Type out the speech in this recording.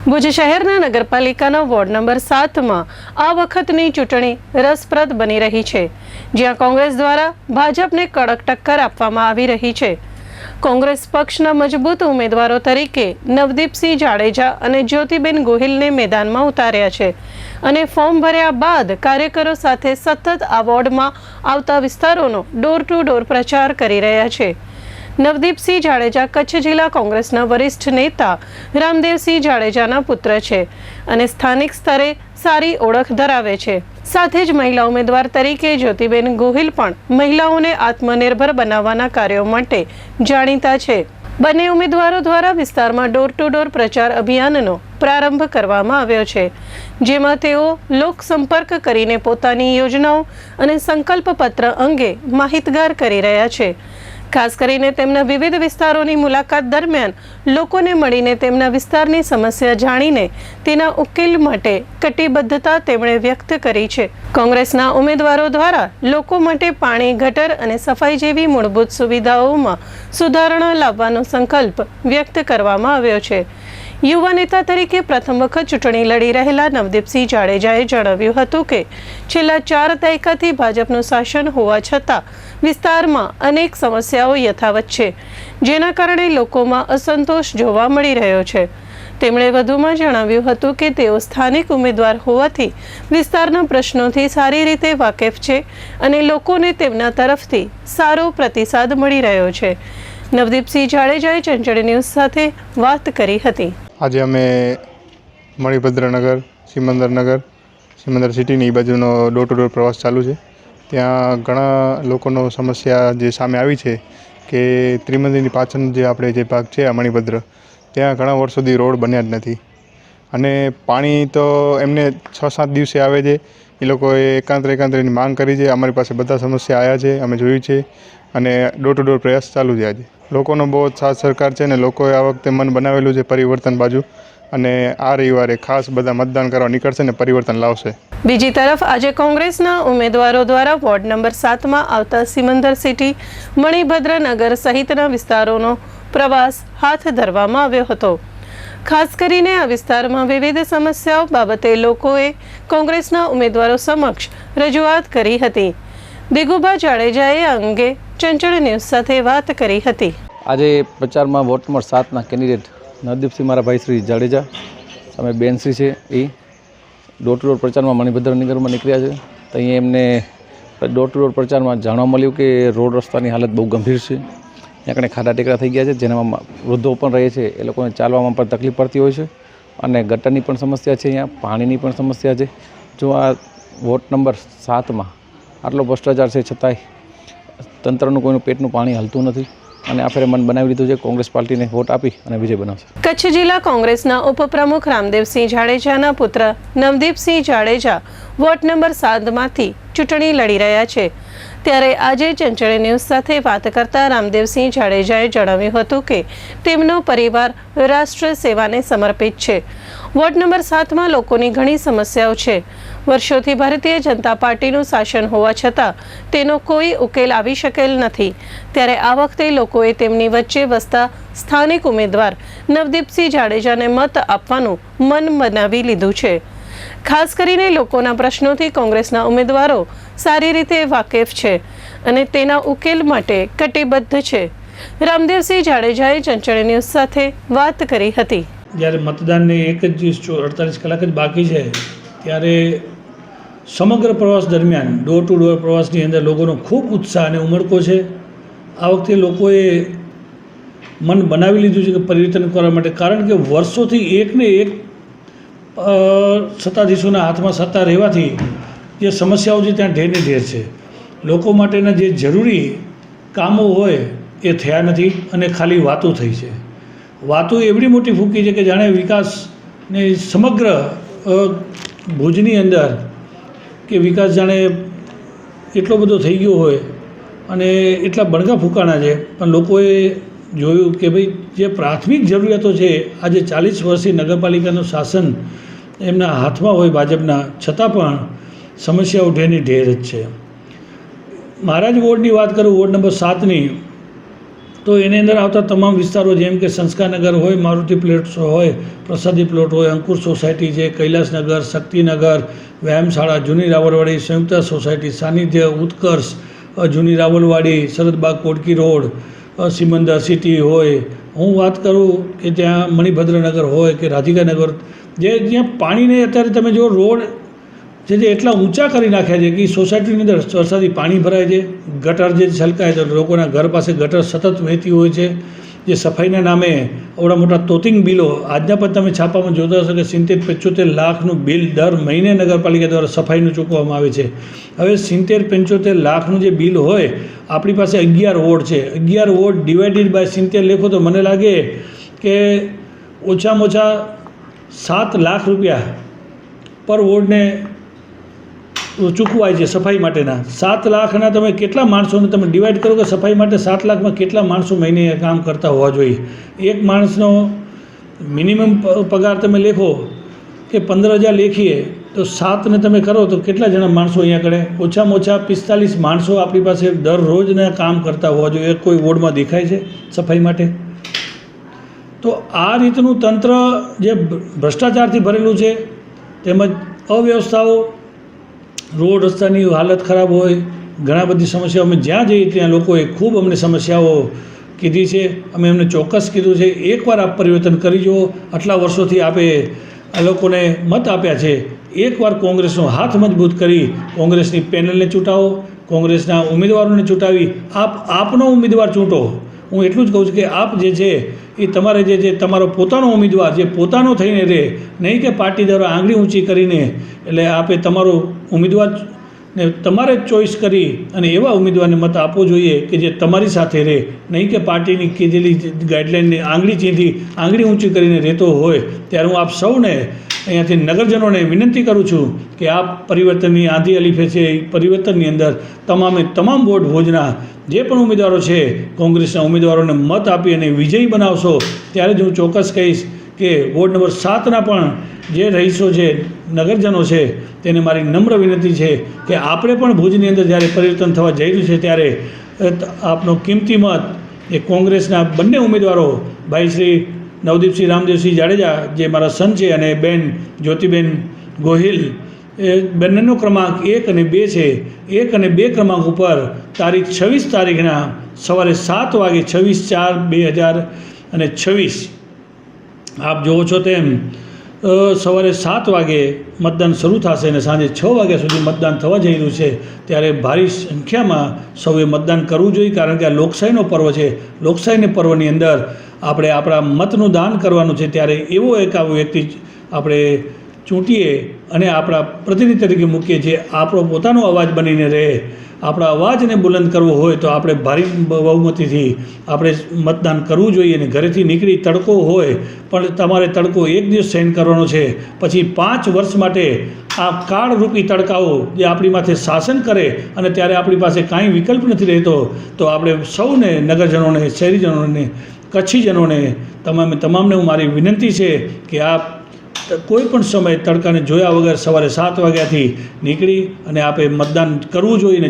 ભુજ શહેરના નગરપાલિકાના ward number 7માં આ વખતની ચૂંટણી રસપ્રદ બની રહી છે, જ્યાં કોંગ્રેસ દ્વારા ભાજપને કડક ટક્કર આપવામાં આવી રહી છે। કોંગ્રેસ પક્ષના મજબૂત ઉમેદવારો તરીકે નવદીપસિંહ જાડેજા અને જ્યોતિબેન ગોહિલને મેદાનમાં ઉતાર્યા છે અને ફોર્મ ભર્યા બાદ કાર્યકરો સાથે સતત આ વોર્ડમાં આવતા વિસ્તારોનો ડોર ટુ ડોર પ્રચાર કરી રહ્યા છે। નવદીપસિંહ જાડેજા કચ્છ જિલ્લા કોંગ્રેસના વરિષ્ઠ નેતા રામદેવસિંહ જાડેજાના પુત્ર છે અને સ્થાનિક સ્તરે સારી ઓળખ ધરાવે છે। સાથે જ મહિલા ઉમેદવાર તરીકે જ્યોતિબેન ગોહિલ પણ મહિલાઓને આત્મનિર્ભર બનાવવાના કાર્યો માટે જાણીતા છે। બંને ઉમેદવારો દ્વારા વિસ્તારમાં ડોર ટુ ડોર પ્રચાર અભિયાનનો પ્રારંભ કરવામાં આવ્યો છે, જેમાં તેઓ લોક સંપર્ક કરીને પોતાની યોજનાઓ અને સંકલ્પ પત્ર અંગે માહિતગાર કરી રહ્યા છે। ખાસ કરીને તેમના વિવિધ વિસ્તારોની મુલાકાત દરમિયાન લોકોને મળીને તેમના વિસ્તારની સમસ્યા જાણીને તેના ઉકેલ માટે કટિબદ્ધતા તેમણે વ્યક્ત કરી છે। કોંગ્રેસના ઉમેદવારો દ્વારા લોકો માટે પાણી, ગટર અને સફાઈ જેવી મૂળભૂત સુવિધાઓમાં સુધારણા લાવવાનો સંકલ્પ વ્યક્ત કરવામાં આવ્યો છે। યુવા નેતા તરીકે પ્રથમ વખત ચૂંટણી લડી રહેલા નવદીપસિંહ જાડેજાએ જણાવ્યું હતું કે છેલ્લા 4 દાયકાથી ભાજપનું શાસન હોવા છતાં વિસ્તારમાં અનેક સમસ્યાઓ યથાવત છે, જેના કારણે લોકોમાં અસંતોષ જોવા મળી રહ્યો છે। તેમણે વધુમાં જણાવ્યું હતું કે તેઓ સ્થાનિક ઉમેદવાર હોવાથી વિસ્તારના પ્રશ્નોથી સારી રીતે વાકેફ છે અને લોકોને તેમના તરફથી સારો પ્રતિસાદ મળી રહ્યો છે। નવદીપસિંહ જાડેજાએ ચંચળ ન્યૂઝ સાથે વાત કરી હતી। આજે અમે મણિભદ્રનગર, સિમંદર સિટીની એ બાજુનો ડોર ટુ ડોર પ્રવાસ ચાલુ છે। ત્યાં ઘણા લોકોનો સમસ્યા જે સામે આવી છે કે ત્રિમંદિરની પાછળ જે ભાગ છે આ મણિભદ્ર, ત્યાં ઘણા વર્ષોથી રોડ બન્યા જ નથી અને પાણી તો એમને 6-7 દિવસે આવે છે। એ લોકોએ એકાંતરેની માંગ કરી છે। અમારી પાસે બધા સમસ્યા આવ્યા છે, અમે જોયું છે અને ડોર ટુ ડોર પ્રયાસ ચાલુ છે। આજે લોકોનો બહુ સાથ સરકાર છે અને લોકોએ આ વખતે મન બનાવેલું છે પરિવર્તન બાજુ અને આ રવિવારે ખાસ બધા મતદાન કરવા નીકળશે ને પરિવર્તન લાવશે। બીજી તરફ આજે કોંગ્રેસના ઉમેદવારો દ્વારા વોર્ડ નંબર 7માં આવતા સિમંદર સિટી, મણિભદ્રનગર સહિતના વિસ્તારોનો પ્રવાસ હાથ ધરવામાં આવ્યો હતો। ખાસ કરીને આ વિસ્તારમાં વિવિધ સમસ્યાઓ બાબતે લોકોએ કોંગ્રેસના ઉમેદવારો સમક્ષ રજૂઆત કરી હતી। દિગુભા જાડેજાએ આ અંગે ચંચળ ન્યૂઝ સાથે વાત કરી હતી। આજે પ્રચારમાં વોર્ડ નંબર 7ના કેન્ડિડેટ નવદીપસિંહ મારા ભાઈ શ્રી જાડેજા સામે બેનશ્રી છે, એ ડોર ટુ ડોર પ્રચારમાં મણિભદ્રનગરમાં નીકળ્યા છે। તો અહીંયા એમને ડોર ટુ ડોર પ્રચારમાં જાણવા મળ્યું કે રોડ રસ્તાની હાલત બહુ ગંભીર છે। ત્યાં કણે ખાડા ટેકરા થઈ ગયા છે, જેનામાં વૃદ્ધો પણ રહે છે, એ લોકોને ચાલવામાં પણ તકલીફ પડતી હોય છે અને ગટરની પણ સમસ્યા છે, અહીંયા પાણીની પણ સમસ્યા છે। જો આ વોર્ડ નંબર 7માં આટલો ભ્રષ્ટાચાર છે છતાંય તંત્રનું કોઈનું પેટનું પાણી હલતું નથી અને આ ફેરે મન બનાવી લીધું છે કોંગ્રેસ પાર્ટીને વોટ આપી અને વિજય બનાવશે। કચ્છ જિલ્લા કોંગ્રેસના ઉપપ્રમુખ રામદેવસિંહ જાડેજાના પુત્ર નવદીપસિંહ જાડેજા વોર્ડ નંબર 7માંથી ચૂંટણી લડી રહ્યા છે। ત્યારે આજે ચંચળ ન્યૂઝ સાથે વાત કરતા રામદેવસિંહ જાડેજાએ જણાવ્યું હતું કે તેમનો પરિવાર રાષ્ટ્ર સેવાને સમર્પિત છે। વોર્ડ નંબર 7માં લોકોની ઘણી સમસ્યાઓ છે। વર્ષોથી ભારતીય જનતા પાર્ટીનું શાસન હોવા છતાં તેનો કોઈ ઉકેલ આવી શકેલ નથી। ત્યારે આ વખતે લોકોએ તેમની વચ્ચે વસતા સ્થાનિક ઉમેદવાર નવદીપસિંહ જાડેજાને મત આપવાનું મન બનાવી લીધું છે। ખાસ કરીને લોકોના પ્રશ્નોથી કોંગ્રેસના ઉમેદવારો સારી રીતે વાકેફ છે અને તેના ઉકેલ માટે કટિબદ્ધ છે। રામદેવસિંહ જાડેજાએ ચંચળ ન્યૂઝ સાથે વાત કરી હતી। જ્યારે મતદાનને 48 કલાક જ બાકી છે ત્યારે સમગ્ર પ્રવાસ દરમિયાન ડોર ટુ ડોર પ્રવાસની અંદર લોકોનો ખૂબ ઉત્સાહ અને ઉમળકો છે। આ વખતે લોકોએ મન બનાવી લીધું છે કે પરિવર્તન કરવા માટે, કારણ કે વર્ષોથી એકને એક સત્તાધીશોના હાથમાં સત્તા રહેવાથી જે સમસ્યાઓ છે ત્યાં ઢેરને ઢેર છે। લોકો માટેના જે જરૂરી કામો હોય એ થયા નથી અને ખાલી વાતો થઈ છે। વાતો એવડી મોટી ફૂંકી છે કે જાણે વિકાસને સમગ્ર ભુજની અંદર કે વિકાસ જાણે એટલો બધો થઈ ગયો હોય અને એટલા બણગા ફૂંકાણા છે, પણ લોકોએ જોયું કે ભાઈ જે પ્રાથમિક જરૂરિયાતો છે, આજે 40 વર્ષથી નગરપાલિકાનું શાસન એમના હાથમાં હોય ભાજપના, છતાં પણ સમસ્યાઓ ઢેરની ઢેર જ છે। મારા જ વોર્ડની વાત કરું, વોર્ડ નંબર 7ની, તો તો એની અંદર આવતા તમામ વિસ્તારો જેમ કે સંસ્કારનગર હોય, મારુતિ પ્લોટ્સ હોય, પ્રસાદી પ્લોટ હોય, અંકુર સોસાયટી છે, કૈલાસનગર, શક્તિનગર, વ્યાયામશાળા, જૂની રાવલવાડી, સંયુક્ત સોસાયટી, સાનિધ્ય, ઉત્કર્ષ, જૂની રાવલવાડી, શરદબાગ, કોટકી રોડ, સિમંદર સિટી હોય, હું વાત કરું કે ત્યાં મણિભદ્રનગર હોય કે રાધિકાનગર, જ્યાં પાણીને અત્યારે તમે જો રોડ જે એટલા ઊંચા કરી નાખ્યા છે કે સોસાયટીની અંદર વરસાદી પાણી ભરાય છે, ગટર જે છલકાય તો લોકોના ઘર પાસે ગટર સતત વહેતી હોય છે, જે સફાઈના નામે આવડા મોટા તોતિંગ બિલો આજના પણ તમે છાપામાં જોતા હશો કે 70-75 લાખનું બિલ દર મહિને નગરપાલિકા દ્વારા સફાઈનું ચૂકવવામાં આવે છે. હવે 70-75 લાખનું જે બિલ હોય, આપણી પાસે 11 વોર્ડ છે, 11 વોર્ડ ડિવાઇડેડ બાય 70 લેખો તો મને લાગે કે ઓછામાં ઓછા 7 લાખ રૂપિયા પર વોર્ડને ચૂકવાય છે સફાઈ માટેના. 7 લાખના તમે કેટલા માણસોને તમે ડિવાઈડ કરો કે સફાઈ માટે 7 લાખમાં કેટલા માણસો મહિને કામ કરતા હોવા જોઈએ? એક માણસનો મિનિમમ પગાર તમે લેખો કે 15,000 લેખીએ તો 7 ને તમે કરો તો કેટલા જણા માણસો અહીંયા કરે? ઓછામાં ઓછા 45 માણસો આપણી પાસે દરરોજના કામ કરતા હોવા જોઈએ. કોઈ વોર્ડમાં દેખાય છે સફાઈ માટે? તો આ રીતનું તંત્ર જે ભ્રષ્ટાચારથી ભરેલું છે, તેમજ અવ્યવસ્થાઓ, રોડ રસ્તાની હાલત ખરાબ હોય, ઘણા બધી સમસ્યાઓ, અમે જ્યાં જઈએ ત્યાં લોકોએ ખૂબ અમને સમસ્યાઓ કીધી છે. અમે એમને ચોક્કસ કીધું છે એકવાર આપ પરિવર્તન કરી જુઓ. આટલા વર્ષોથી આપે આ લોકોને મત આપ્યા છે, એકવાર કોંગ્રેસનો હાથ મજબૂત કરી કોંગ્રેસની પેનલને ચૂંટાવો, કોંગ્રેસના ઉમેદવારોને ચૂંટાવી આપનો ઉમેદવાર ચૂંટો. હું એટલું જ કહું છું કે આપ જે છે એ તમારે જે તમારો પોતાનો ઉમેદવાર જે પોતાનો થઈને રહે, નહીં કે પાર્ટી દ્વારા આંગળી ઊંચી કરીને. એટલે આપે તમારો ઉમેદવારને તમારે જ ચોઈસ કરી અને એવા ઉમેદવારને મત આપવો જોઈએ કે જે તમારી સાથે રહે, નહીં કે પાર્ટીની કીધેલી ગાઈડલાઇનને આંગળી ઊંચી કરીને રહેતો હોય. ત્યારે હું આપ સૌને અહીંયાથી નગરજનોને વિનંતી કરું છું કે આપ પરિવર્તનની આંધી અલીફે છે, એ પરિવર્તનની અંદર તમામ વોર્ડ ભોજના જે પણ ઉમેદવારો છે, કોંગ્રેસના ઉમેદવારોને મત આપી અને વિજયી બનાવશો. ત્યારે જ હું ચોક્કસ કહીશ કે વોર્ડ નંબર 7ના પણ જે રહીશો છે, નગરજનો છે, તેને મારી નમ્ર વિનંતી છે કે આપણે પણ ભુજની અંદર જ્યારે પરિવર્તન થવા જઈ રહ્યું છે ત્યારે આપનો કિંમતી મત એ કોંગ્રેસના બંને ઉમેદવારો ભાઈ શ્રી નવદીપસિંહ રામદેવસિંહ જાડેજા જે મારા સન છે અને બેન જ્યોતિબેન ગોહિલ, એ બંનેનો ક્રમાંક 1 અને 2 છે. 1 અને 2 ક્રમાંક ઉપર તારીખ 26 તારીખના સવારે 7 વાગે 26/4/2026 આપ જોવો છો તેમ સવારે 7 વાગે મતદાન શરૂ થશે અને સાંજે 6 વાગ્યા સુધી મતદાન થવા જઈ રહ્યું છે. ત્યારે ભારી સંખ્યામાં સૌએ મતદાન કરવું જોઈએ, કારણ કે આ લોકશાહીનો પર્વ છે. લોકશાહીના પર્વની અંદર આપણે આપણા મતનું દાન કરવાનું છે. ત્યારે એવો એક આવો વ્યક્તિ આપણે ચૂંટીએ અને આપણા પ્રતિનિધિ તરીકે મૂકીએ જે આપણો પોતાનો અવાજ બનીને રહે. આપણા અવાજને બુલંદ કરવો હોય તો આપણે ભારી બહુમતીથી આપણે મતદાન કરવું જોઈએ. અને ઘરેથી નીકળી તડકો હોય પણ તમારે તડકો 1 દિવસ સહન કરવાનો છે, પછી 5 વર્ષ માટે આ કાળરૂપી તડકાઓ જે આપણી માથે શાસન કરે અને ત્યારે આપણી પાસે કાંઈ વિકલ્પ નથી રહેતો. તો આપણે સૌને નગરજનોને, શહેરીજનોને, કચ્છીજનોને, તમામને હું મારી વિનંતી છે કે આપ કોઈ પણ સમયે તડકાને જોયા વગર સવારે 7 વાગ્યાથી નીકળી અને આપે મતદાન કરવું જોઈએ.